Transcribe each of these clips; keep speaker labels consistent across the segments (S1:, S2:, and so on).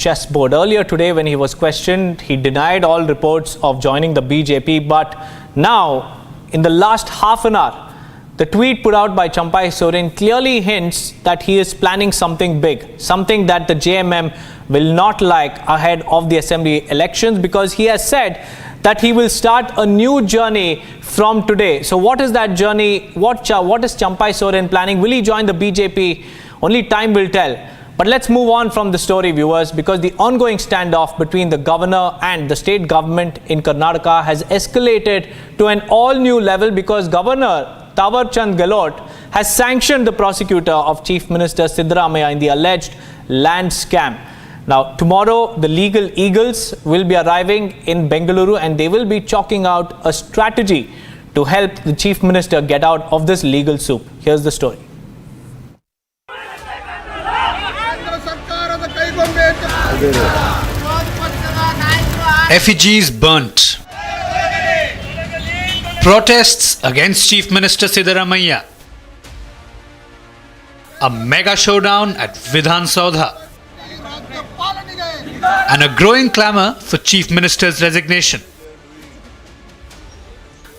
S1: chessboard. Earlier today, when he was questioned, he denied all reports of joining the BJP. But now, in the last half an hour, the tweet put out by Champai Soren clearly hints that he is planning something big, something that the JMM will not like ahead of the assembly elections, because he has said that he will start a new journey from today. So what is that journey? What is Champai Soren planning? Will he join the BJP? Only time will tell. But let's move on from the story, viewers, because the ongoing standoff between the governor and the state government in Karnataka has escalated to an all-new level, because Governor Thawar Chand Gehlot has sanctioned the prosecutor of Chief Minister Siddaramaiah in the alleged land scam. Now, tomorrow, the legal eagles will be arriving in Bengaluru, and they will be chalking out a strategy to help the Chief Minister get out of this legal soup. Here's the story.
S2: Effigies burnt. Protests against Chief Minister Siddaramaiah. A mega showdown at Vidhan Saudha. And a growing clamour for Chief Minister's resignation.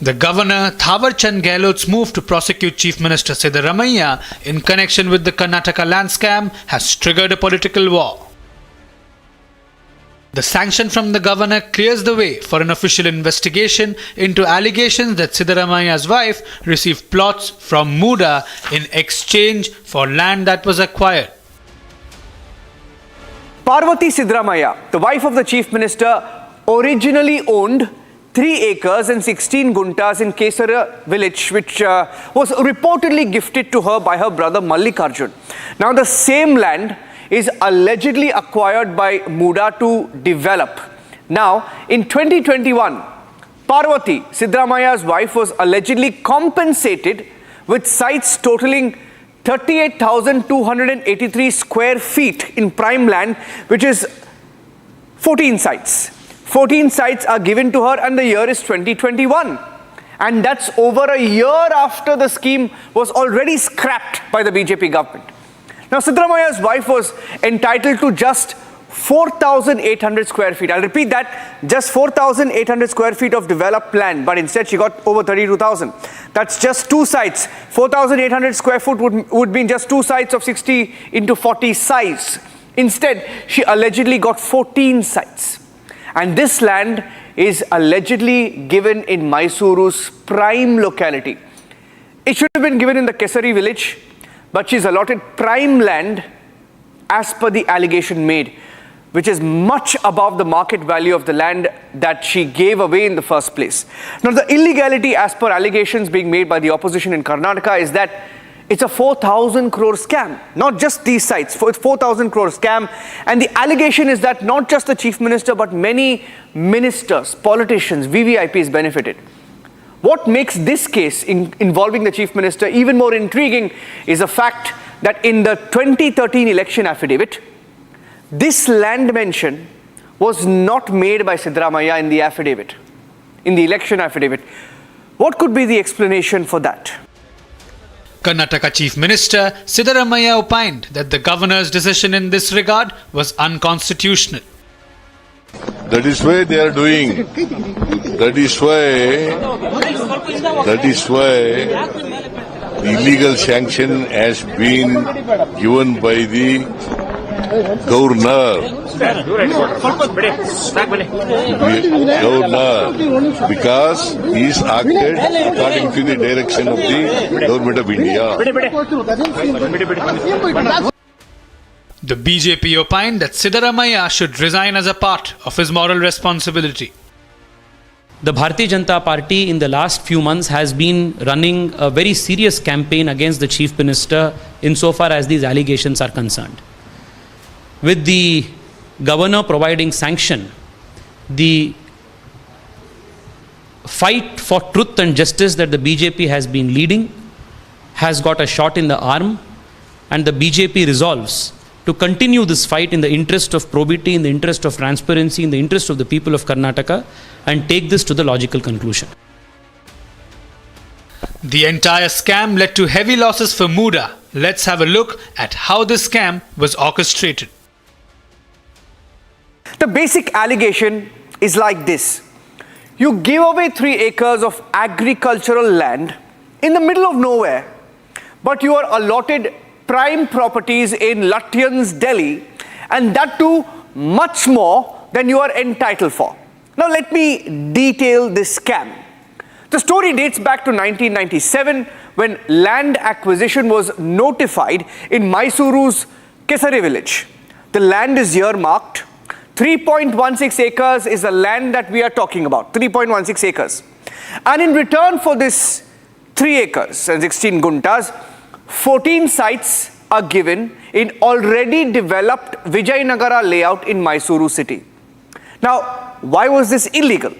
S2: The Governor Thawar Chand Gehlot's move to prosecute Chief Minister Siddaramaiah in connection with the Karnataka land scam has triggered a political war. The sanction from the governor clears the way for an official investigation into allegations that Siddaramaiah's wife received plots from Muda in exchange for land that was acquired.
S3: Parvati Siddaramaiah, the wife of the Chief Minister, originally owned 3 acres and 16 guntas in Kesara village, which was reportedly gifted to her by her brother Mallikarjun. Now, the same land is allegedly acquired by Muda to develop. Now, in 2021, Parvati, Siddaramaiah's wife, was allegedly compensated with sites totaling 38,283 square feet in prime land, which is 14 sites. 14 sites are given to her, and the year is 2021. And that's over a year after the scheme was already scrapped by the BJP government. Now, Siddaramaiah's wife was entitled to just 4,800 square feet. I'll repeat that, just 4,800 square feet of developed land, but instead she got over 32,000. That's just 2 sites. 4,800 square foot would mean just 2 sites of 60 into 40 size. Instead, she allegedly got 14 sites. And this land is allegedly given in Mysuru's prime locality. It should have been given in the Kesari village, but she's allotted prime land as per the allegation made, which is much above the market value of the land that she gave away in the first place. Now, the illegality as per allegations being made by the opposition in Karnataka is that it's a 4,000 crore scam, not just these sites, it's 4,000 crore scam. And the allegation is that not just the Chief Minister, but many ministers, politicians, VVIPs benefited. What makes this case involving the Chief Minister even more intriguing is the fact that in the 2013 election affidavit, this land mention was not made by Siddaramaiah in the affidavit, in the election affidavit. What could be the explanation for that?
S2: Karnataka Chief Minister Siddaramaiah opined that the governor's decision in this regard was unconstitutional.
S4: That is why they are doing. That is why the illegal sanction has been given by the governor, because he is acted according to the direction of the government of India.
S2: The BJP opined that Siddaramaiah should resign as a part of his moral responsibility.
S5: The Bharatiya Janata Party in the last few months has been running a very serious campaign against the Chief Minister insofar as these allegations are concerned. With the governor providing sanction, the fight for truth and justice that the BJP has been leading has got a shot in the arm, and the BJP resolves to continue this fight in the interest of probity, in the interest of transparency, in the interest of the people of Karnataka, and take this to the logical conclusion.
S2: The entire scam led to heavy losses for Muda. Let's have a look at how this scam was orchestrated.
S3: The basic allegation is like this. You give away 3 acres of agricultural land in the middle of nowhere, but you are allotted prime properties in Lutyens, Delhi, and that too much more than you are entitled for. Now let me detail this scam. The story dates back to 1997 when land acquisition was notified in Mysuru's Kesare village. The land is earmarked. 3.16 acres is the land that we are talking about, 3.16 acres. And in return for this 3 acres and 16 guntas, 14 sites are given in already developed Vijayanagara layout in Mysuru city. Now, why was this illegal?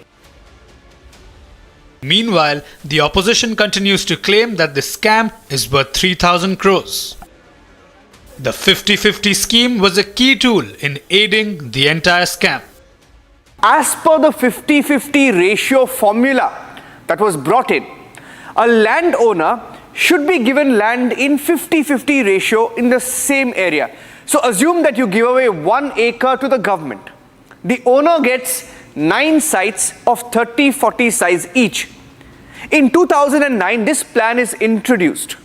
S2: Meanwhile, the opposition continues to claim that the scam is worth 3,000 crores. The 50-50 scheme was a key tool in aiding the entire scam.
S3: As per the 50-50 ratio formula that was brought in, a landowner should be given land in 50-50 ratio in the same area. So assume that you give away 1 acre to the government. The owner gets 9 sites of 30-40 size each. In 2009, this plan is introduced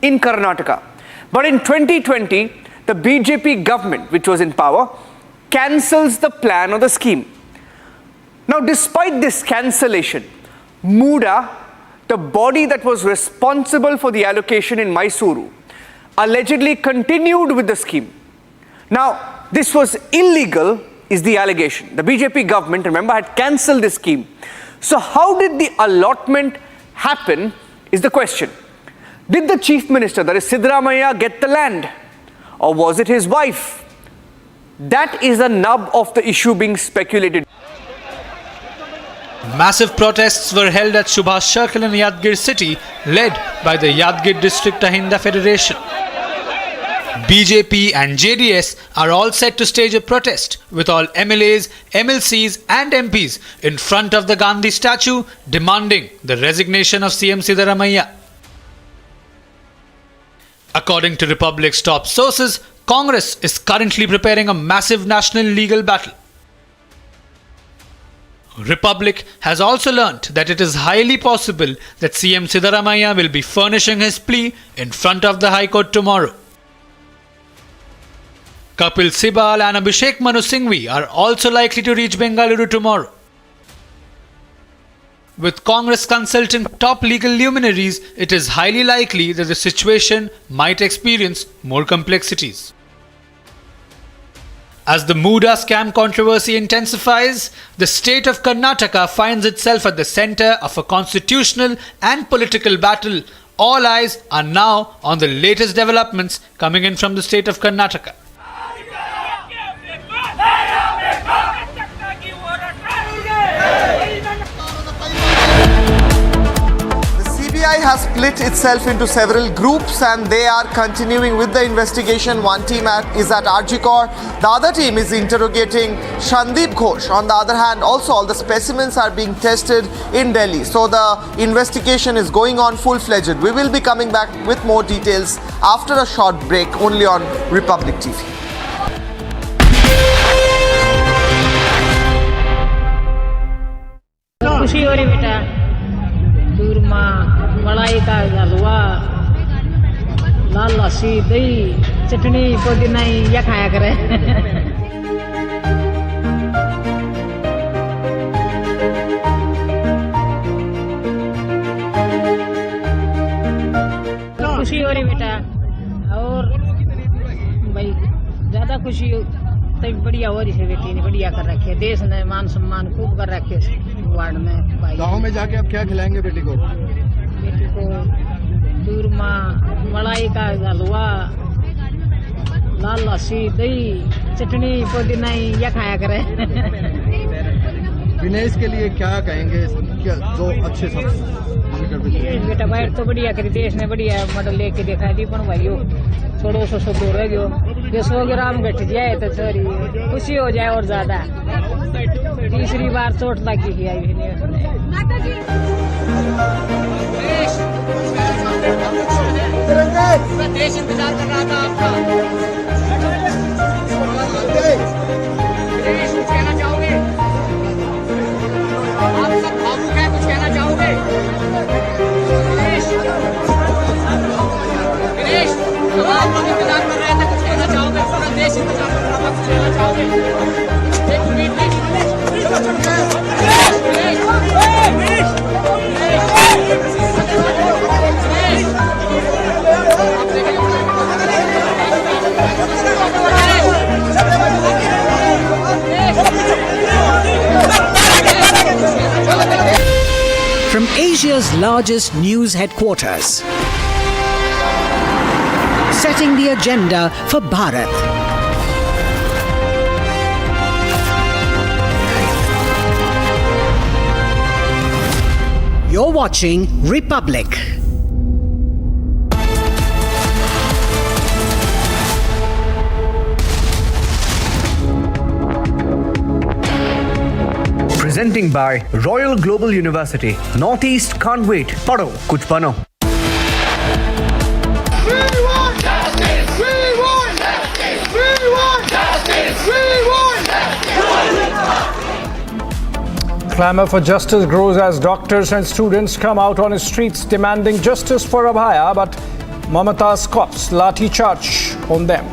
S3: in Karnataka. But in 2020, the BJP government, which was in power, cancels the plan or the scheme. Now, despite this cancellation, MUDA, the body that was responsible for the allocation in Mysuru, allegedly continued with the scheme. Now, this was illegal, is the allegation. The BJP government, remember, had cancelled this scheme. So how did the allotment happen is the question. Did the chief minister, that is Siddaramaiah, get the land? Or was it his wife? That is the nub of the issue being speculated.
S2: Massive protests were held at Subhash Circle in Yadgir city, led by the Yadgir District Ahinda Federation. BJP and JDS are all set to stage a protest with all MLAs, MLCs and MPs in front of the Gandhi statue demanding the resignation of CM Siddaramaiah. According to Republic's top sources, Congress is currently preparing a massive national legal battle. Republic has also learnt that it is highly possible that CM Siddaramaiah will be furnishing his plea in front of the High Court tomorrow. Kapil Sibal and Abhishek Manu Singhvi are also likely to reach Bengaluru tomorrow. With Congress consulting top legal luminaries, it is highly likely that the situation might experience more complexities. As the MUDA scam controversy intensifies, the state of Karnataka finds itself at the center of a constitutional and political battle. All eyes are now on the latest developments coming in from the state of Karnataka.
S6: CBI has split itself into several groups and they are continuing with the investigation. One team is at Arjikor, the other team is interrogating Shandeep Ghosh. On the other hand, also all the specimens are being tested in Delhi. So the investigation is going on full-fledged. We will be coming back with more details after a short break only on Republic TV.
S7: खुशी हो रही बेटा दूरमा मलाई का हलवा लाल लस्सी दही चटनी पुदीना ये खाया करे खुशी हो रही बेटा और भाई ज्यादा खुशी तब बढ़िया हो रही है बेटी ने बढ़िया कर रखे देश ने मान सम्मान खूब कर रखे वार्ड में भाई
S6: गाँव में जाके अब क्या खिलाएंगे बेटी को
S7: दूरमा मलाई का हलवा लाल लस्सी दही चटनी पुदीना ये खाया करे
S6: विनेश के लिए क्या कहेंगे क्या जो अच्छे सब
S7: बेटा बैठ तो बढ़िया करी देश ने बढ़िया मॉडल लेके दिखा दी पर भाई थोड़ो सो सब रह गयो 100 ग्राम घट जाए तो सॉरी खुशी हो जाए और ज्यादा तीसरी बार चोट लगी थी आई देश इंतजार कर रहा था आपका
S8: From Asia's largest news headquarters, setting the agenda for Bharat. You're watching Republic.
S3: Presenting by Royal Global University. Northeast can't wait. Padho, kuch bano.
S9: Clamor for justice grows as doctors and students come out on the streets demanding justice for Abhaya, but Mamata's cops lathi charge on them.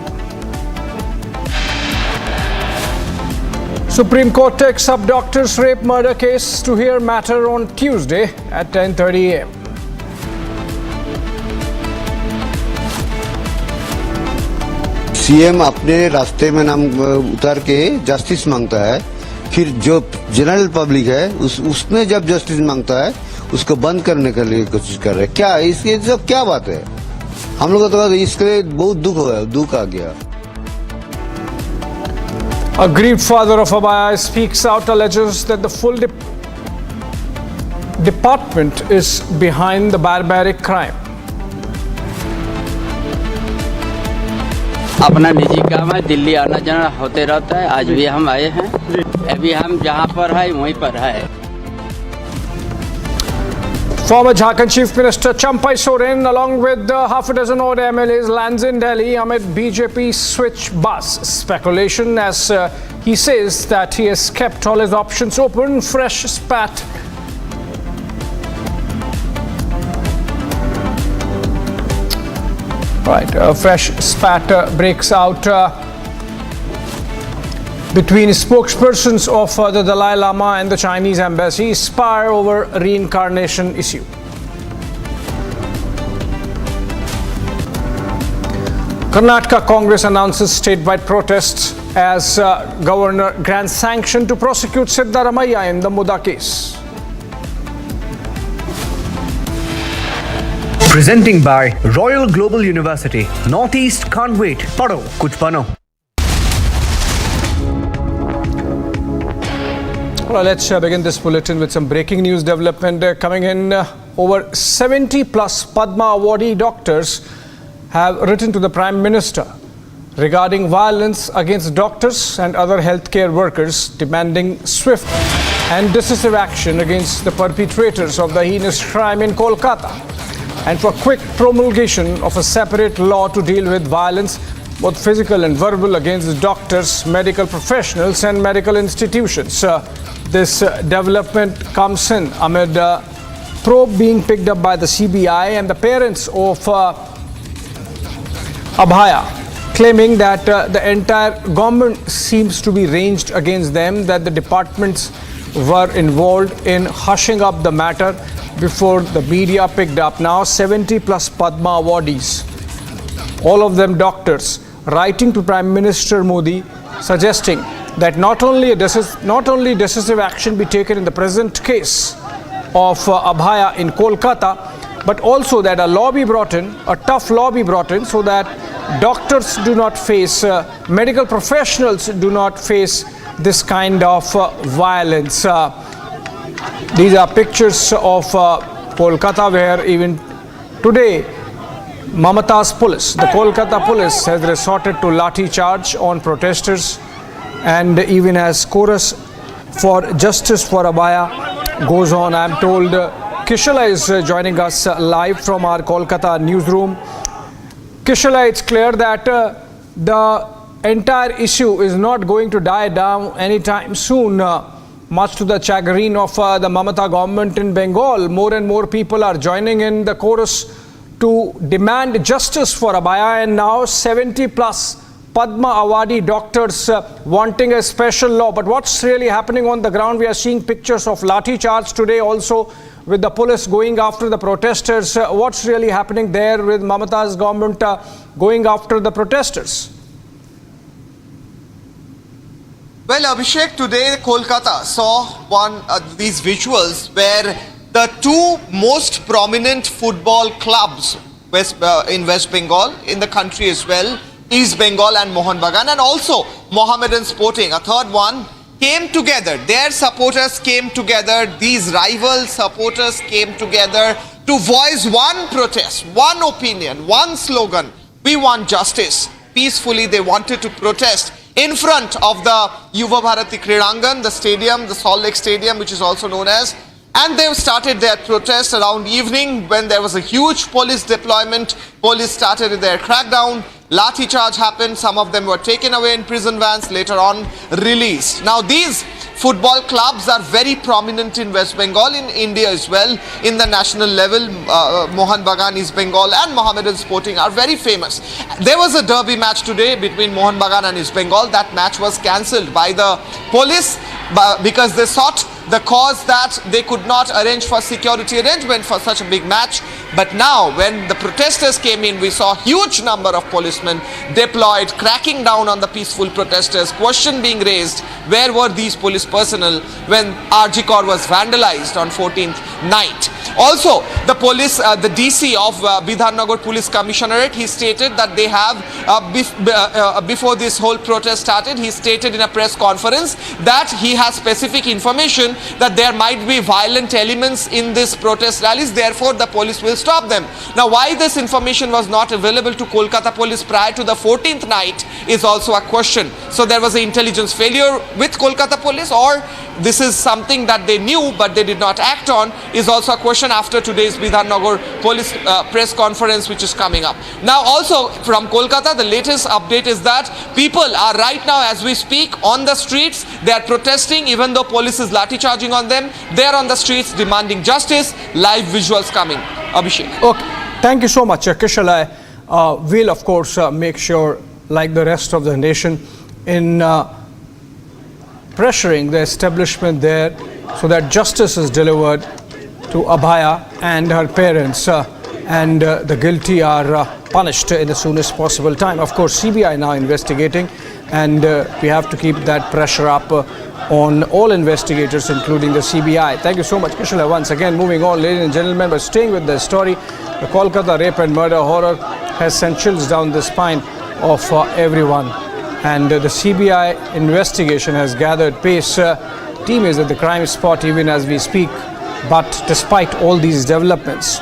S9: Supreme Court takes up doctor's rape murder case to hear matter on Tuesday at 10:30 a.m.
S10: CM अपने रास्ते में नाम उतार के justice मांगता है, फिर जो जनरल पब्लिक है उसने जब जस्टिस मांगता है उसको बंद करने के लिए कोशिश कर रहे हैं। क्या इसके सब क्या बात है? हम लोग तो इसके लिए बहुत दुख आ गया।
S9: A grieved father of Abhaya speaks out, alleges that the full department is behind the barbaric crime.
S11: अपना निजी काम है, दिल्ली आना जाना होते रहता है। आज भी हम आए हैं, अभी हम जहां पर है वहीं पर है।
S9: Former Jharkhand Chief Minister Champai Soren, along with half a dozen odd MLAs, lands in Delhi amid BJP switch bus speculation, as he says that he has kept all his options open. Fresh spat. Right, a fresh spat breaks out between spokespersons of the Dalai Lama and the Chinese embassy, spar over reincarnation issue. Karnataka Congress announces statewide protests as Governor grants sanction to prosecute Siddaramaiah in the Muda case.
S3: Presenting by Royal Global University. Northeast can't wait. Padho, kuch bano.
S9: Well, let's begin this bulletin with some breaking news development coming in. Over 70 plus Padma awardee doctors have written to the Prime Minister regarding violence against doctors and other healthcare workers, demanding swift and decisive action against the perpetrators of the heinous crime in Kolkata, and for quick promulgation of a separate law to deal with violence, both physical and verbal, against doctors, medical professionals and medical institutions. This development comes in amid probe being picked up by the CBI and the parents of Abhaya, claiming that the entire government seems to be ranged against them, that the departments were involved in hushing up the matter before the media picked up. Now 70 plus Padma awardees, all of them doctors, writing to Prime Minister Modi, suggesting that not only decisive action be taken in the present case of Abhaya in Kolkata, but also that a law be brought in, a tough law be brought in, so that doctors do not face, medical professionals do not face this kind of violence. These are pictures of Kolkata, where even today Mamata's police, the Kolkata police, has resorted to lathi charge on protesters, and even as chorus for justice for Abhaya goes on. I am told Kishala is joining us live from our Kolkata newsroom. Kishala, it's clear that the entire issue is not going to die down anytime soon, much to the chagrin of the Mamata government in Bengal. More and more people are joining in the chorus to demand justice for Abhaya, and now 70 plus Padma Awadi doctors wanting a special law. But what's really happening on the ground? We are seeing pictures of lathi charge today also, with the police going after the protesters. What's really happening there with Mamata's government going after the protesters?
S6: Well, Abhishek, today Kolkata saw these visuals where the two most prominent football clubs in West Bengal, in the country as well, East Bengal and Mohun Bagan, and also Mohammedan Sporting, a third one, came together. Their supporters came together. These rival supporters came together to voice one protest, one opinion, one slogan. We want justice. Peacefully, they wanted to protest in front of the Yuva Bharati Kridangan, the stadium, the Salt Lake Stadium, which is also known as. And they started their protest around evening when there was a huge police deployment. Police started their crackdown. Lathi charge happened. Some of them were taken away in prison vans, later on released. Now these football clubs are very prominent in West Bengal, in India as well. In the national level, Mohun Bagan, East Bengal and Mohammedan Sporting are very famous. There was a derby match today between Mohun Bagan and East Bengal. That match was cancelled by the police because they sought the cause that they could not arrange for security arrangement for such a big match. But now when the protesters came in, we saw a huge number of policemen deployed, cracking down on the peaceful protesters. Question being raised, where were these police personnel when RG was vandalized on 14th night? Also, the police, the DC of Bidhannagar Police Commissionerate, he stated that they have, before this whole protest started, he stated in a press conference that he has specific information that there might be violent elements in this protest rallies, therefore the police will stop them. Now why this information was not available to Kolkata police prior to the 14th night is also a question. So there was an intelligence failure with Kolkata police, or this is something that they knew but they did not act on, is also a question after today's Bidhannagar police press conference which is coming up. Now also from Kolkata, the latest update is that people are right now as we speak on the streets. They are protesting even though police is lathi charging on them. They are on the streets demanding justice. Live visuals coming. Abhishek.
S9: Okay, thank you so much, Kishal. We'll of course make sure, like the rest of the nation, in pressuring the establishment there so that justice is delivered to Abhaya and her parents, and the guilty are punished in the soonest possible time. Of course, CBI now investigating, and we have to keep that pressure up on all investigators, including the CBI. Thank you so much, Kishal. Once again, moving on, ladies and gentlemen, but staying with the story, the Kolkata rape and murder horror has sent chills down the spine of everyone. And the CBI investigation has gathered pace. Team is at the crime spot even as we speak. But despite all these developments,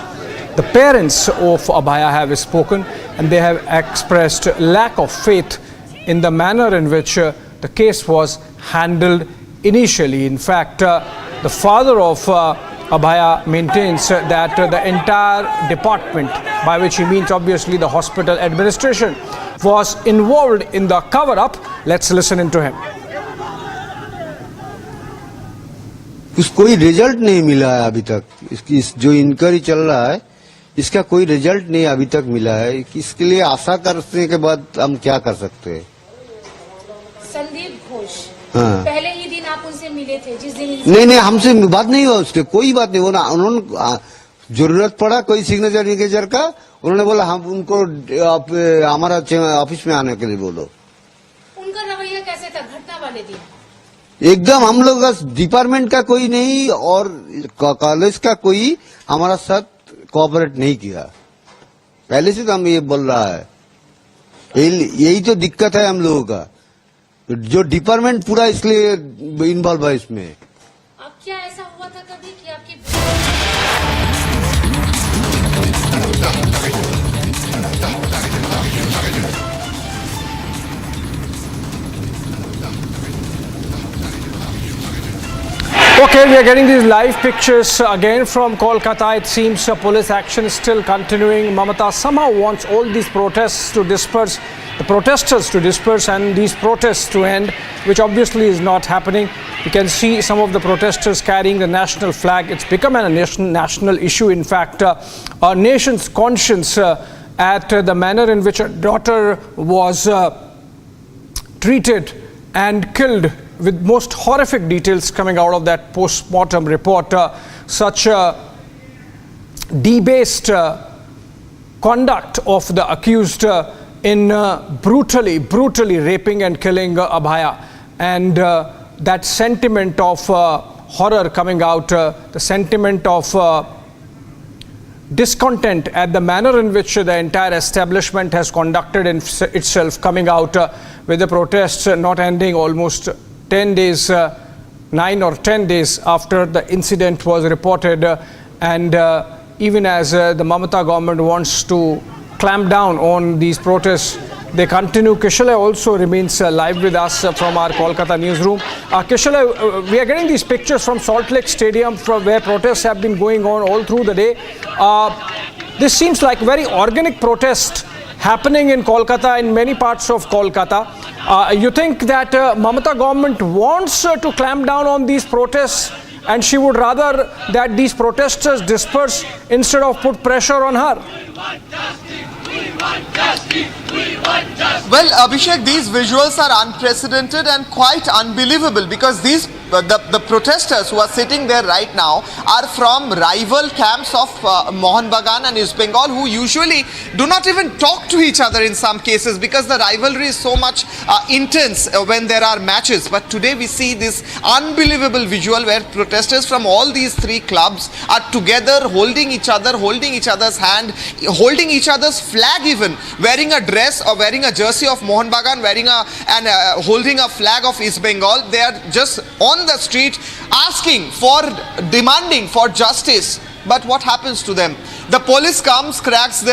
S9: the parents of Abhaya have spoken, and they have expressed lack of faith in the manner in which the case was handled initially. In fact, the father of Abhaya maintains that the entire department, by which he means obviously the hospital administration, was involved in the cover-up. Let's listen into him.
S10: कोई result नहीं मिला है अभी तक। इस जो inquiry चल रहा है, इसका कोई रिजल्ट नहीं अभी तक मिला है। इसके लिए आशा करने के बाद हम क्या कर सकते हैं?
S12: संदीप घोष,
S10: हाँ।
S12: पहले ही दिन आप उनसे मिले थे, जिस दिन
S10: नहीं, हमसे बात नहीं हुआ, उसके कोई बात नहीं। वो ना उन्होंने जरूरत पड़ा कोई सिग्नेचर विग्नेचर का, उन्होंने बोला हम उनको हमारा ऑफिस में आने के लिए बोलो।
S12: उनका रवैया कैसे था घटना वाले दिन?
S10: एकदम हम लोग का डिपार्टमेंट का कोई नहीं और कॉलेज का कोई हमारा साथ कोऑपरेट नहीं किया। पहले से तो हम ये बोल रहा है, यही तो दिक्कत है हम लोगों का, जो डिपार्टमेंट पूरा इसलिए इन्वॉल्व है इसमें।
S12: अब क्या ऐसा हुआ था कभी कि आपकी
S9: Okay, we are getting these live pictures again from Kolkata. It seems police action is still continuing. Mamata somehow wants all these protests to disperse, the protesters to disperse, and these protests to end, which obviously is not happening. You can see some of the protesters carrying the national flag. It's become a national issue. In fact, our nation's conscience at the manner in which a daughter was treated and killed, with most horrific details coming out of that post-mortem report. Such debased conduct of the accused in brutally raping and killing Abhaya, and that sentiment of horror coming out, the sentiment of discontent at the manner in which the entire establishment has conducted itself coming out, with the protests not ending almost 10 days, 9 or 10 days after the incident was reported. And even as the Mamata government wants to clamp down on these protests, they continue. Kishalay also remains live with us from our Kolkata newsroom. Kishalay, we are getting these pictures from Salt Lake Stadium, from where protests have been going on all through the day. This seems like very organic protest happening in Kolkata, in many parts of Kolkata. You think that Mamata government wants to clamp down on these protests, and she would rather that these protesters disperse instead of put pressure on her?
S6: Well, Abhishek, these visuals are unprecedented and quite unbelievable, because these the protesters who are sitting there right now are from rival camps of Mohun Bagan and East Bengal, who usually do not even talk to each other in some cases, because the rivalry is so much intense when there are matches. But today we see this unbelievable visual where protesters from all these three clubs are together, holding each other, holding each other's hand, holding each other's flag, even wearing a dress or wearing a jersey of Mohun Bagan, wearing holding a flag of East Bengal. They are just on the street asking for, demanding for justice. But what happens to them? The police comes, cracks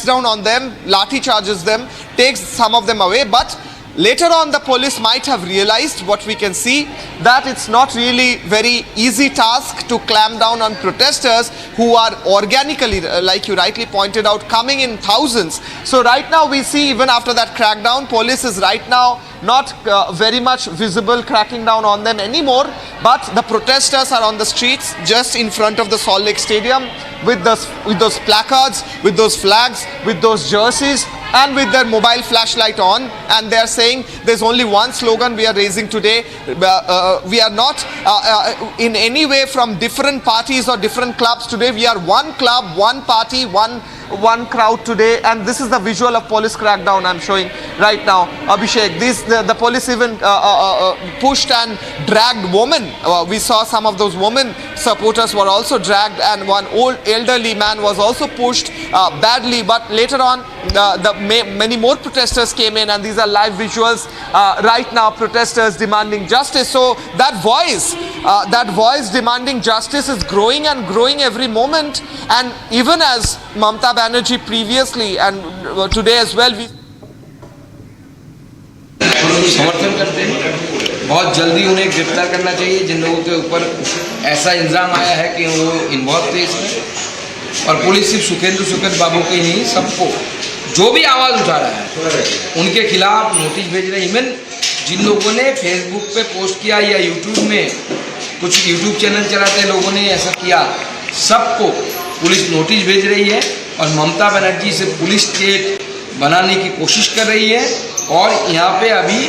S6: down on them, lathi charges them, takes some of them away. But later on, the police might have realized, what we can see, that it's not really very easy task to clamp down on protesters who are organically, like you rightly pointed out, coming in thousands. So right now we see, even after that crackdown, police is right now not very much visible cracking down on them anymore, but the protesters are on the streets just in front of the Salt Lake Stadium with those placards, with those flags, with those jerseys, and with their mobile flashlight on, and they are saying there's only one slogan we are raising today. We are not in any way from different parties or different clubs today. We are one club, one party, one crowd today, and this is the visual of police crackdown I'm showing right now. Abhishek, the police even pushed and dragged women. We saw some of those women supporters were also dragged, and one old elderly man was also pushed badly. But later on, many more protesters came in, and these are live visuals right now. Protesters demanding justice. So that voice demanding justice is growing and growing every moment. And even as Mamata Banerjee previously and today as well, we
S13: समर्थन करते हैं। बहुत जल्दी उन्हें गिरफ्तार करना चाहिए जिन लोगों के ऊपर ऐसा इल्ज़ाम आया है कि वो इन्वॉल्व थे इसमें। और पुलिस सिर्फ सुखेंद्र बाबू के ही नहीं, सबको जो भी आवाज़ उठा रहा है उनके खिलाफ नोटिस भेज रहे हैं। इवन जिन लोगों ने फेसबुक पे पोस्ट किया या यूट्यूब में कुछ यूट्यूब चैनल चलाते लोगों ने ऐसा किया, सबको पुलिस नोटिस भेज रही है। और ममता बनर्जी से पुलिस स्टेट बनाने की कोशिश कर रही है। और यहाँ पे अभी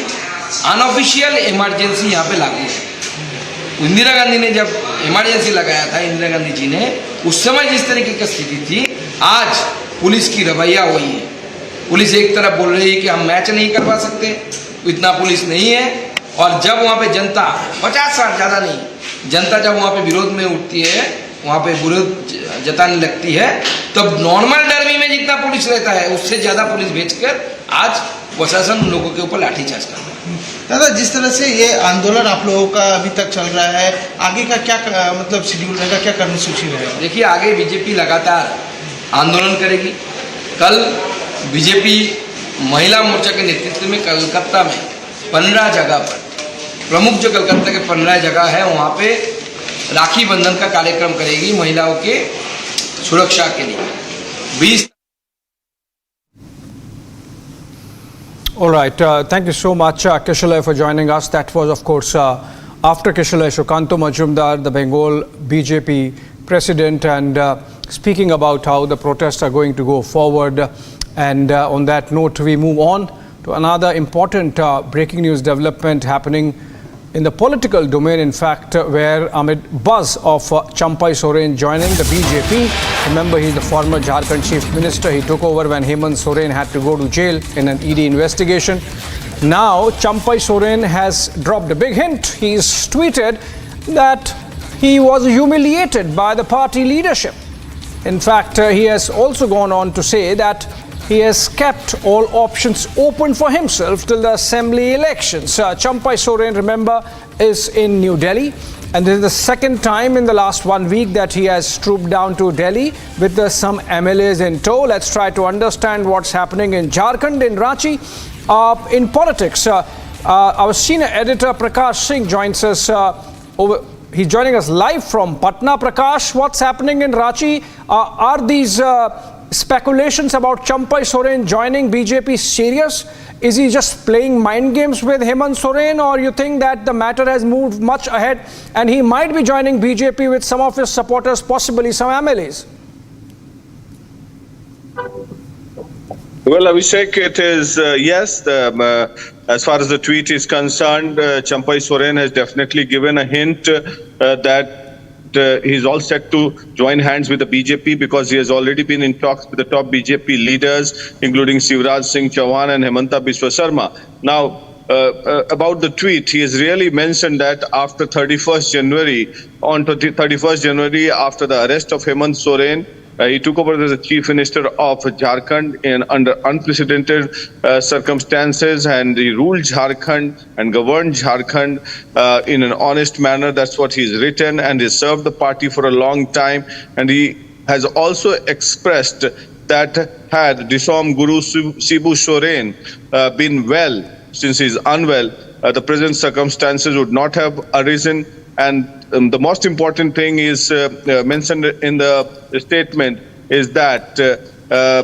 S13: अनऑफिशियल इमरजेंसी यहाँ पे लागू है। इंदिरा गांधी ने जब इमरजेंसी लगाया था, इंदिरा गांधी जी ने, उस समय जिस तरीके की स्थिति थी, आज पुलिस की रवैया वही है। पुलिस एक तरफ बोल रही है कि हम मैच नहीं करवा सकते, इतना पुलिस नहीं है। और जब वहाँ पे जनता 50 साल ज़्यादा नहीं, जनता जब वहाँ पे विरोध में उठती है, वहाँ पे विरोध जताने लगती है, तब नॉर्मल डर्मी में जितना पुलिस रहता है उससे ज़्यादा पुलिस भेजकर आज प्रशासन उन लोगों के ऊपर लाठीचार्ज कर रहा है।
S14: दादा, जिस तरह से ये आंदोलन आप लोगों का अभी तक चल रहा है, आगे का क्या मतलब शेड्यूल रहेगा, क्या कर्मसूची रहेगा?
S13: देखिए, आगे बीजेपी लगातार आंदोलन करेगी। कल बीजेपी महिला मोर्चा के नेतृत्व में कलकत्ता में 15 जगह पर, प्रमुख जो कलकत्ता के 15 जगह है, वहाँ पे राखी बंधन का कार्यक्रम करेगी महिलाओं के सुरक्षा के लिए। 20
S9: All right. Thank you so much, Kishalay, for joining us. That was, of course, after Kishalay, Shukanto Majumdar, the Bengal BJP president, and speaking about how the protests are going to go forward. And on that note, we move on To another important breaking news development happening in the political domain, in fact, where amid buzz of Champai Soren joining the BJP. Remember, he's the former Jharkhand Chief Minister. He took over when Hemant Soren had to go to jail in an ED investigation. Now, Champai Soren has dropped a big hint. He's tweeted that he was humiliated by the party leadership. In fact, he has also gone on to say that he has kept all options open for himself till the assembly elections. Champai Soren, remember, is in New Delhi, and this is the second time in the last 1 week that he has trooped down to Delhi with some MLAs in tow. Let's try to understand what's happening in Jharkhand, in Ranchi. In politics, our senior editor Prakash Singh joins us He's joining us live from Patna. Prakash, what's happening in Ranchi? Are these speculations about Champai Soren joining BJP serious? Is he just playing mind games with Hemant Soren, or you think that the matter has moved much ahead and he might be joining BJP with some of his supporters, possibly some MLAs?
S15: Well, Abhishek, it is yes. As far as the tweet is concerned, Champai Soren has definitely given a hint that he's all set to join hands with the BJP, because he has already been in talks with the top BJP leaders, including Shivraj Singh Chauhan and Hemanta Biswa Sarma. Now, about the tweet, he has really mentioned that after 31st January, after the arrest of Hemant Soren, he took over as the Chief Minister of Jharkhand under unprecedented circumstances, and he ruled Jharkhand and governed Jharkhand in an honest manner. That's what he's written, and he served the party for a long time. And he has also expressed that had Disom Guru Shibu Soren been well, since he's unwell, the present circumstances would not have arisen. And the most important thing is mentioned in the statement is that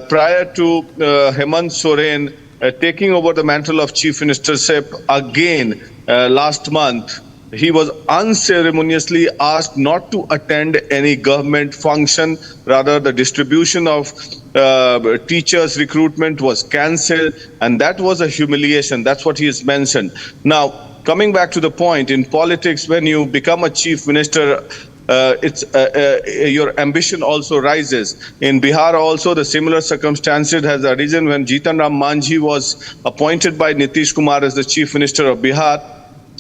S15: prior to Hemant Soren taking over the mantle of Chief Ministership again last month, he was unceremoniously asked not to attend any government function. Rather, the distribution of teachers' recruitment was cancelled, and that was a humiliation. That's what he has mentioned. Now, coming back to the point, in politics, when you become a chief minister, your ambition also rises. In Bihar also, the similar circumstances has arisen when Jitan Ram Manjhi was appointed by Nitish Kumar as the chief minister of Bihar.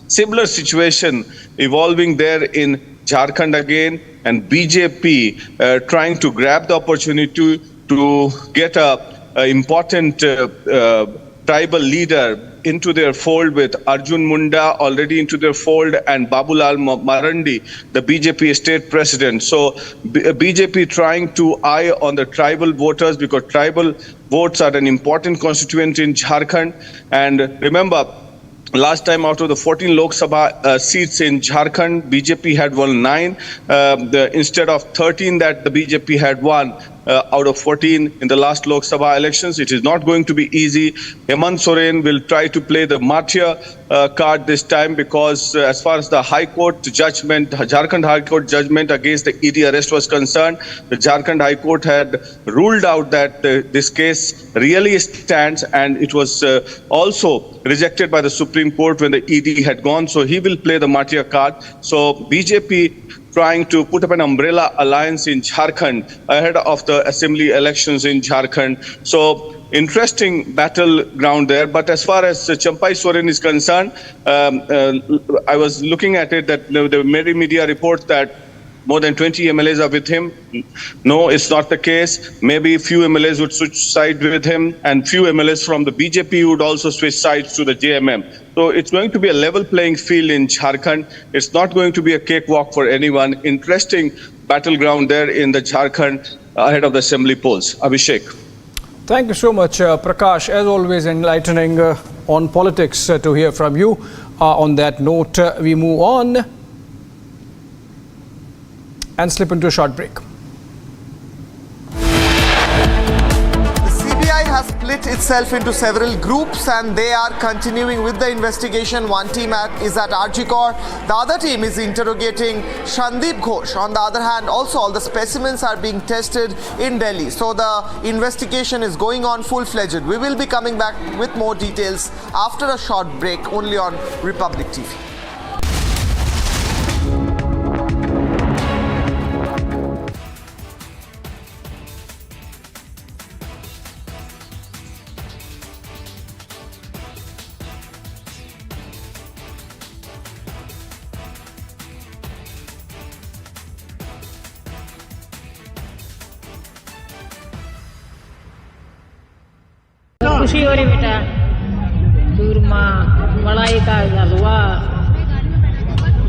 S15: Similar situation evolving there in Jharkhand again, and BJP trying to grab the opportunity to get a important tribal leader into their fold, with Arjun Munda already into their fold and Babulal Marandi, the BJP state president. So BJP trying to eye on the tribal voters, because tribal votes are an important constituent in Jharkhand. And remember, last time out of the 14 Lok Sabha seats in Jharkhand, BJP had won 9 instead of 13 that the BJP had won out of 14 in the last Lok Sabha elections. It is not going to be easy. Hemant Soren will try to play the martyr card this time, because as far as the High Court judgment, Jharkhand High Court judgment against the ED arrest was concerned, the Jharkhand High Court had ruled out that this case really stands, and it was also rejected by the Supreme Court when the ED had gone. So he will play the martyr card. So BJP trying to put up an umbrella alliance in Jharkhand ahead of the assembly elections in Jharkhand. So interesting battleground there. But as far as Champai Soren is concerned, I was looking at it that the media reports that more than 20 MLAs are with him. No, it's not the case. Maybe few MLAs would switch sides with him, and few MLAs from the BJP would also switch sides to the JMM. So it's going to be a level playing field in Jharkhand. It's not going to be a cakewalk for anyone. Interesting battleground there in the Jharkhand ahead of the assembly polls. Abhishek.
S9: Thank you so much, Prakash. As always, enlightening on politics to hear from you. On that note, we move on and slip into a short break.
S6: The CBI has split itself into several groups and they are continuing with the investigation. One team is at Arjikor. The other team is interrogating Shandip Ghosh. On the other hand, also all the specimens are being tested in Delhi. So the investigation is going on full-fledged. We will be coming back with more details after a short break only on Republic TV.
S7: खुशी हो रही बेटा चूरमा मलाई का हलवा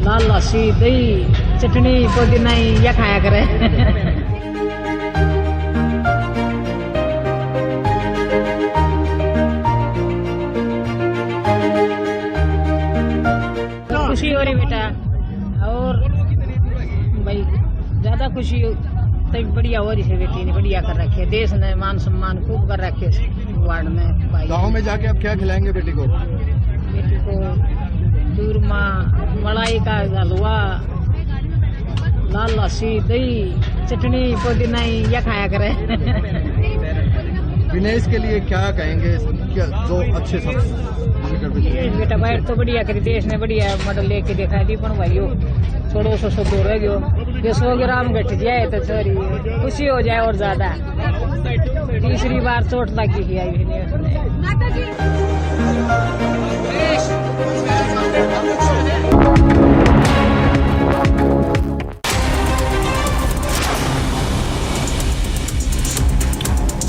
S7: लाल लस्सी दही चटनी पुदीना ये खाया करे खुशी हो रही बेटा और भाई ज्यादा खुशी तब बढ़िया हो रही है। बेटी ने बढ़िया कर रखी है, देश ने मान सम्मान खूब कर रखे वार्ड में।
S16: गांव में जाके आप क्या खिलाएंगे बेटी को?
S7: बेटी को चूरमा मलाई का हलवा लाल लस्सी दही चटनी पुदीना ये खाया करे
S16: विनेश के लिए क्या कहेंगे जो अच्छे सब
S7: बेटा बाहर तो बढ़िया करी, देश ने बढ़िया मॉडल लेके दिखाई दी पर भाई थोड़ा सा दूर रह गयो। ये 100 ग्राम घट जाए तो सॉरी खुशी हो जाए और ज्यादा। तीसरी बार चोट लगी थी आई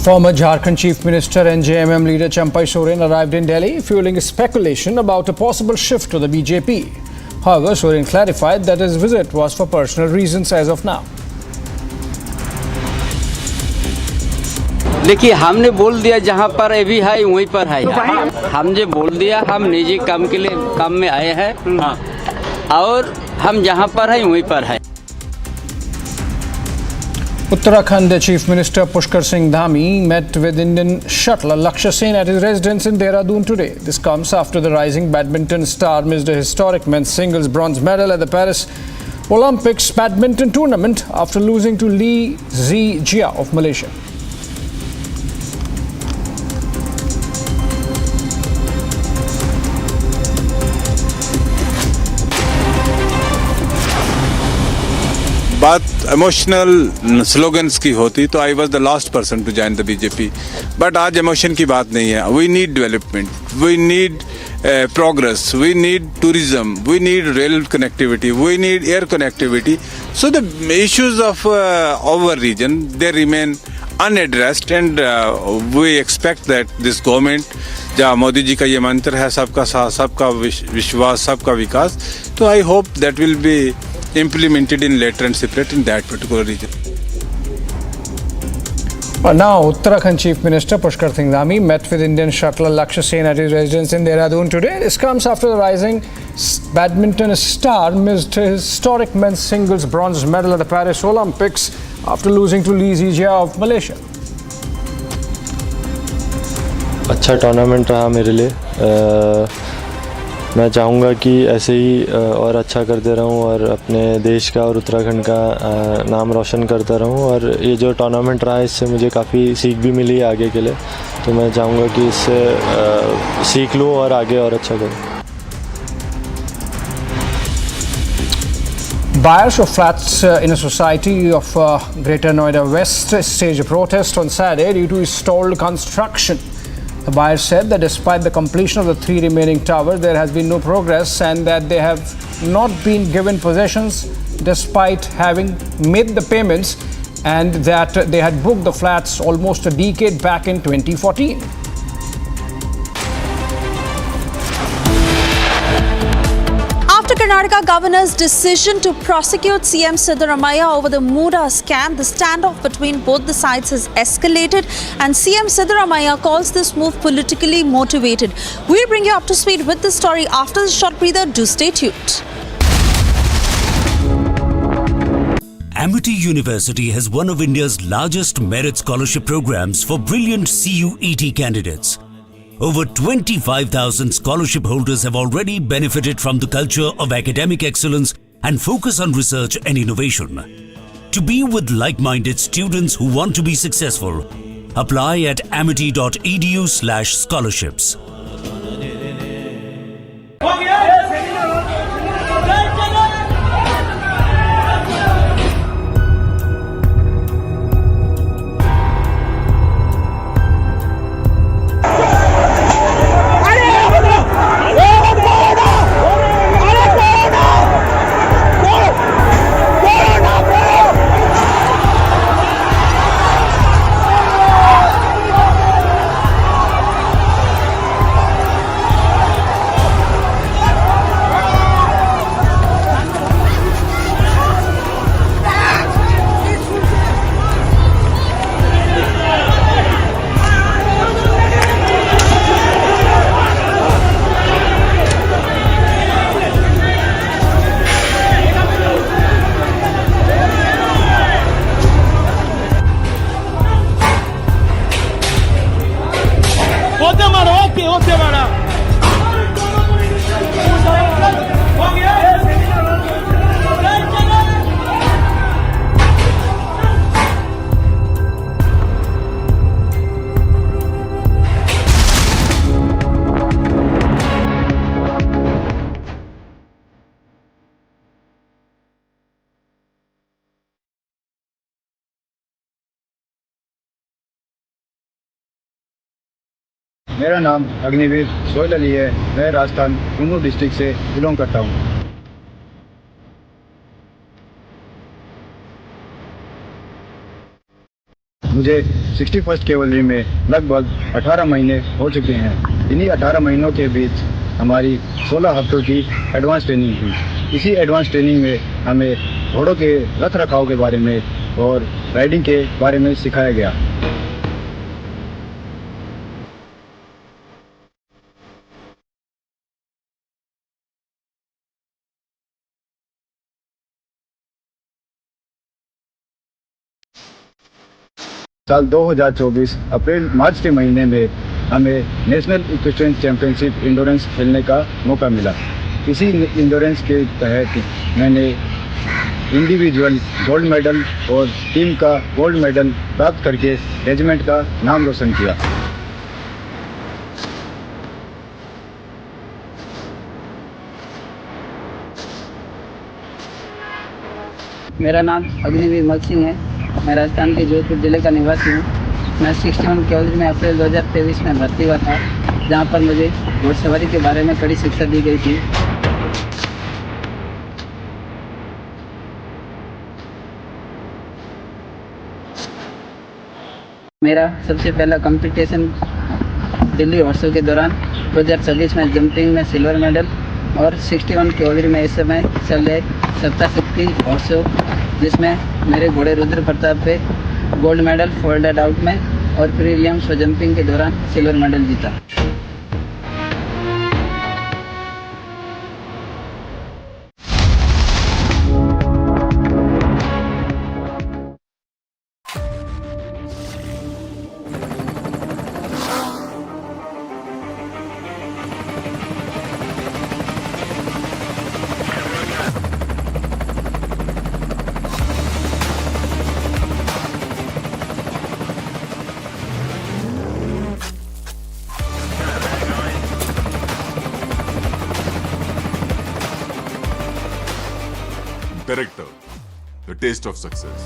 S9: Former Jharkhand Chief Minister and JMM leader Champai Soren arrived in Delhi, fueling speculation about a possible shift to the BJP. However, Soren clarified that his visit was for personal reasons as of now.
S11: देखिए हमने बोल दिया जहाँ पर अभी है वहीं पर है। हमने बोल दिया हम निजी काम के लिए काम में आए हैं और हम जहाँ पर है वहीं पर है।
S9: Uttarakhand Chief Minister Pushkar Singh Dhami met with Indian shuttler Lakshya Sen at his residence in Dehradun today. This comes after the rising badminton star missed a historic men's singles bronze medal at the Paris Olympics badminton tournament after losing to Lee Zijia of Malaysia.
S17: बात emotional slogans की होती तो I was the last person to join the BJP, but आज emotion की बात नहीं है। We need development, we need progress, we need tourism, we need rail connectivity, we need air connectivity. So the issues of our region, they remain unaddressed, and we expect that this government, जहाँ मोदी जी का ये मंत्र है सबका साथ, सबका विश्वास, सबका विकास, तो I hope that will be implemented in later and separate in that particular region.
S9: Now, Uttarakhand Chief Minister Pushkar Singh Dhami met with Indian shuttler Lakshya Sen at his residence in Dehradun today. This comes after the rising badminton star missed his historic men's singles bronze medal at the Paris Olympics after losing to Lee Zijia of Malaysia.
S18: अच्छा tournament रहा मेरे लिए। मैं चाहूँगा कि ऐसे ही और अच्छा करते रहूँ और अपने देश का और उत्तराखंड का नाम रोशन करता रहूँ, और ये जो टूर्नामेंट रहा है इससे मुझे काफ़ी सीख भी मिली है आगे के लिए, तो मैं चाहूँगा कि इससे सीख लूँ और आगे और अच्छा करूँ।
S9: Buyers of flats in a society of Greater Noida West staged a protest on Saturday due to stalled construction. The buyers said that despite the completion of the 3 remaining towers, there has been no progress, and that they have not been given possessions despite having made the payments, and that they had booked the flats almost a decade back in 2014.
S19: After Karnataka governor's decision to prosecute CM Siddaramaiah over the Muda scam, the standoff between both the sides has escalated, and CM Siddaramaiah calls this move politically motivated. We'll bring you up to speed with this story after this short breather. Do stay tuned.
S20: Amity University has one of India's largest merit scholarship programs for brilliant CUET candidates. Over 25,000 scholarship holders have already benefited from the culture of academic excellence and focus on research and innovation. To be with like-minded students who want to be successful, apply at amity.edu/scholarships.
S16: मेरा नाम अग्निवीर सोहेल अली है। मैं Rajasthan Kullu district से belong करता हूँ। मुझे 61st cavalry में लगभग 18 महीने हो चुके हैं। इन्हीं 18 महीनों के बीच हमारी 16 हफ्तों की एडवांस ट्रेनिंग हुई। इसी एडवांस ट्रेनिंग में हमें घोड़ों के रख रखाव के बारे में और राइडिंग के बारे में सिखाया गया। साल 2024 अप्रैल मार्च के महीने में हमें नेशनल इक्वेस्ट्रियन चैंपियनशिप इंडोरेंस खेलने का मौका मिला। इसी इंडोरेंस के तहत मैंने इंडिविजुअल गोल्ड मेडल और टीम का गोल्ड मेडल प्राप्त करके रेजिमेंट का नाम रोशन किया।
S21: मेरा नाम अग्निवीर मल सिंह है। मैं राजस्थान के जोधपुर जिले का निवासी हूँ। मैं 61 कैवलरी में अप्रैल 2023 में भर्ती हुआ था, जहाँ पर मुझे घोड़सवारी के बारे में कड़ी शिक्षा दी गई थी। मेरा सबसे पहला कंपटीशन दिल्ली हॉर्स के दौरान 2026 में जंपिंग में सिल्वर मेडल और 61 कैवलरी में इस समय चल रहे सप्ताशक्ति हॉर्स, जिसमें मेरे घोड़े रुद्र प्रताप पे गोल्ड मेडल फोल्डेड आउट में और प्रीलियम्स व जंपिंग के दौरान सिल्वर मेडल जीता।
S22: Director, the taste of success.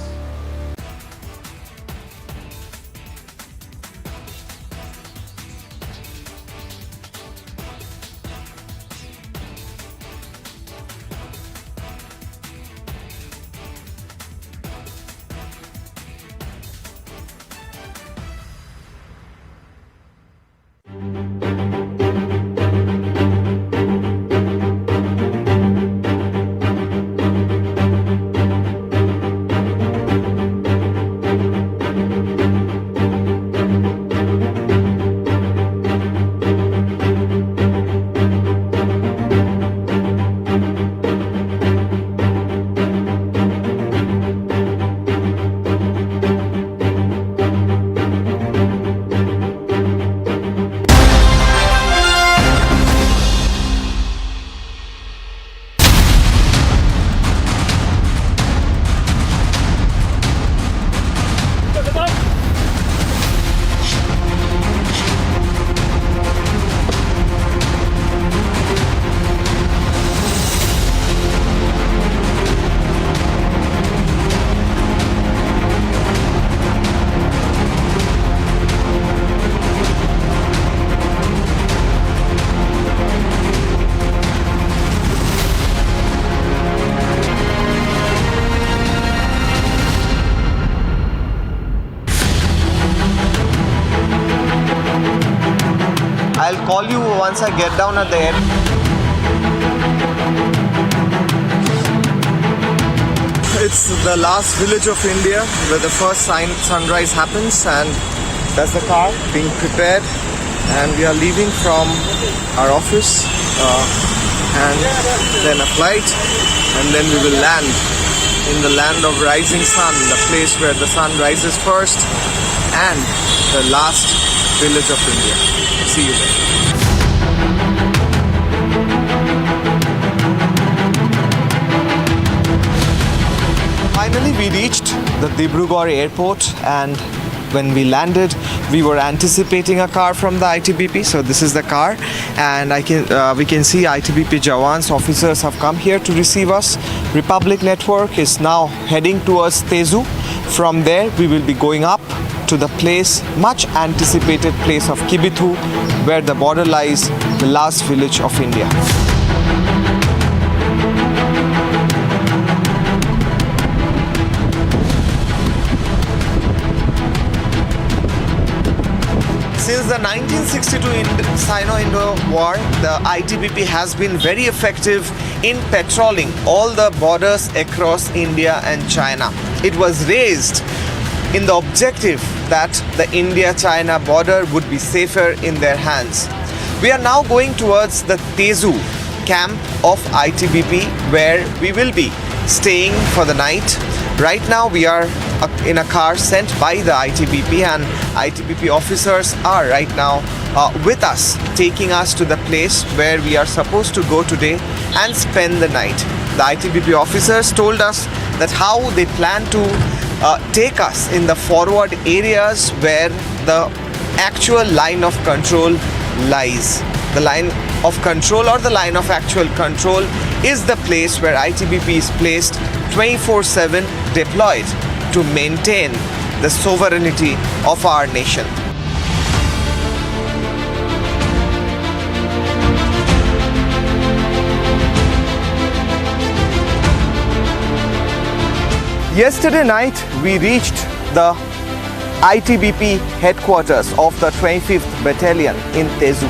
S6: once I get down at the end, it's the last village of India where the first sunrise happens, and that's the car being prepared, and we are leaving from our office and then a flight, and then we will land in the land of rising sun, the place where the sun rises first, and the last village of India. See you there. Finally, we reached the Dibrugarh airport, and when we landed, we were anticipating a car from the ITBP. So this is the car, and we can see ITBP Jawans, officers have come here to receive us. Republic Network is now heading towards Tezu. From there, we will be going up to the place, much anticipated place of Kibithu, where the border lies, the last village of India. Since the 1962 Sino-Indo War, the ITBP has been very effective in patrolling all the borders across India and China. It was raised in the objective that the India-China border would be safer in their hands. We are now going towards the Tezu camp of ITBP, where we will be staying for the night. Right now we are in a car sent by the ITBP, and ITBP officers are right now with us, taking us to the place where we are supposed to go today and spend the night. The ITBP officers told us that how they plan to take us in the forward areas where the actual line of control lies. The line of control, or the line of actual control, is the place where ITBP is placed 24/7 deployed to maintain the sovereignty of our nation. Yesterday night, we reached the ITBP headquarters of the 25th Battalion in Tezu.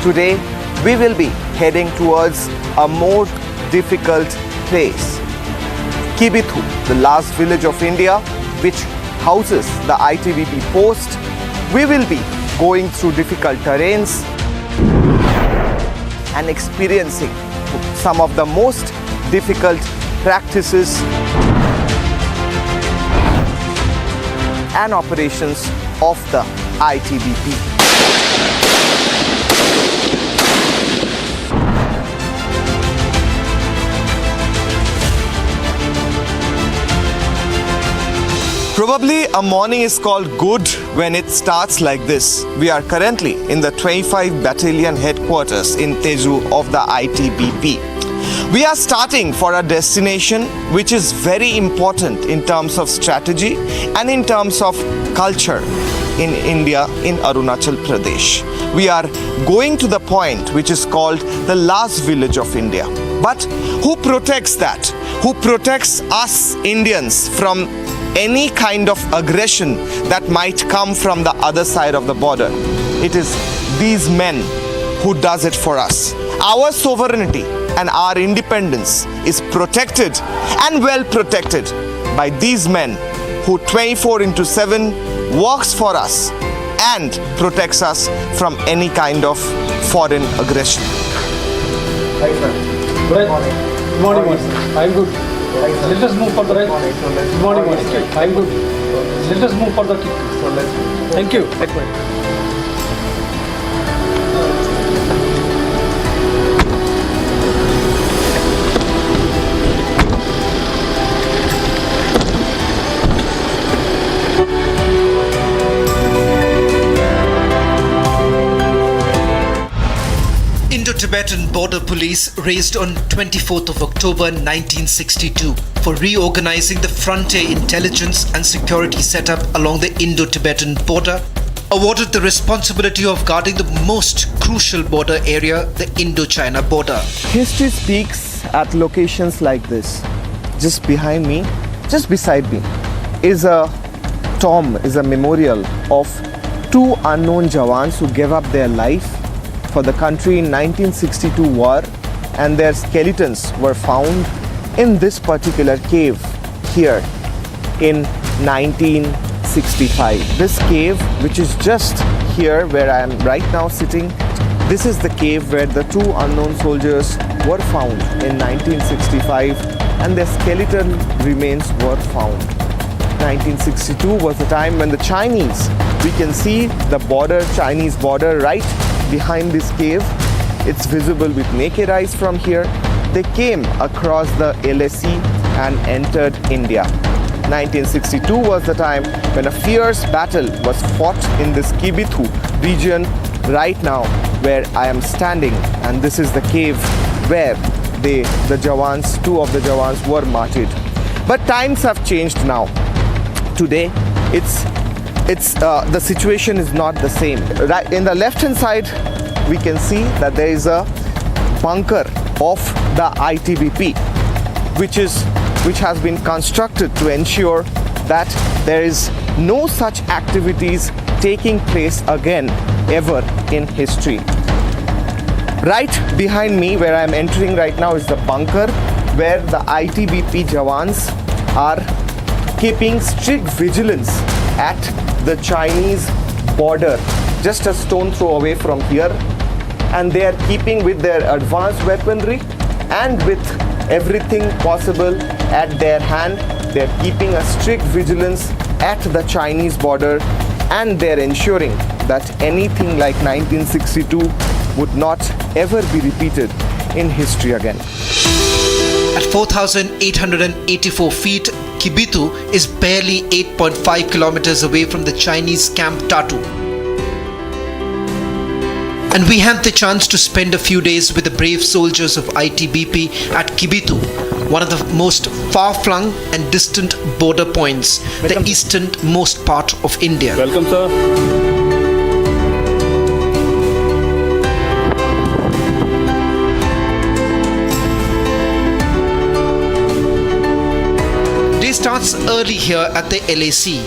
S6: Today, we will be heading towards a more difficult place, Kibithu, the last village of India, which houses the ITBP post. We will be going through difficult terrains and experiencing some of the most difficult practices and operations of the ITBP. Probably a morning is called good when it starts like this. We are currently in the 25 Battalion headquarters in Tezu of the ITBP. We are starting for a destination which is very important in terms of strategy and in terms of culture in India, in Arunachal Pradesh. We are going to the point which is called the last village of India. But who protects that? Who protects us Indians from any kind of aggression that might come from the other side of the border? It is these men who does it for us. Our sovereignty and our independence is protected and well protected by these men who 24/7 works for us and protects us from any kind of foreign aggression.
S1: Hi sir. Good morning. Good morning. I'm good. Let us move for the right. Good morning. I'm good. Let us move for the kick. Thank you.
S4: Indo-Tibetan Border Police raised on 24th of October 1962 for reorganizing the frontier intelligence and security setup along the Indo-Tibetan border, awarded the responsibility of guarding the most crucial border area, the Indo-China border.
S6: History speaks at locations like this. Just behind me, just beside me, is a tomb, is a memorial of two unknown Jawans who gave up their life for the country in 1962 war, and their skeletons were found in this particular cave here in 1965. This cave, which is just here where I am right now sitting, this is the cave where the two unknown soldiers were found in 1965 and their skeleton remains were found. 1962 was the time when the Chinese, we can see the border, Chinese border right behind this cave. It's visible with naked eyes from here. They came across the LAC and entered India. 1962 was the time when a fierce battle was fought in this Kibithu region right now where I am standing, and this is the cave where the Jawans, two of the Jawans were martyred. But times have changed now. Today, the situation is not the same. Right in the left hand side, we can see that there is a bunker of the ITBP, which has been constructed to ensure that there is no such activities taking place again ever in history. Right behind me, where I am entering right now, is the bunker where the ITBP Jawans are keeping strict vigilance at the Chinese border, just a stone throw away from here, and they are keeping with their advanced weaponry and with everything possible at their hand. They are keeping a strict vigilance at the Chinese border, and they are ensuring that anything like 1962 would not ever be repeated in history again.
S4: At 4,884 feet, Kibithu is barely 8.5 kilometers away from the Chinese Camp Tatu. And we had the chance to spend a few days with the brave soldiers of ITBP at Kibithu, one of the most far-flung and distant border points, the easternmost part of India.
S1: Welcome, sir.
S4: Starts early here at the LAC.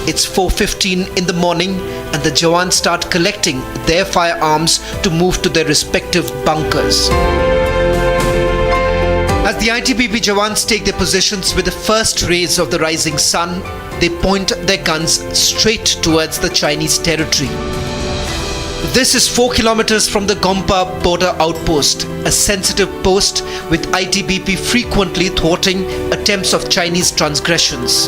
S4: It's 4:15 in the morning and the Jawans start collecting their firearms to move to their respective bunkers. As the ITBP Jawans take their positions with the first rays of the rising sun, they point their guns straight towards the Chinese territory. This is 4 kilometers from the Gompa border outpost, a sensitive post with ITBP frequently thwarting attempts of Chinese transgressions.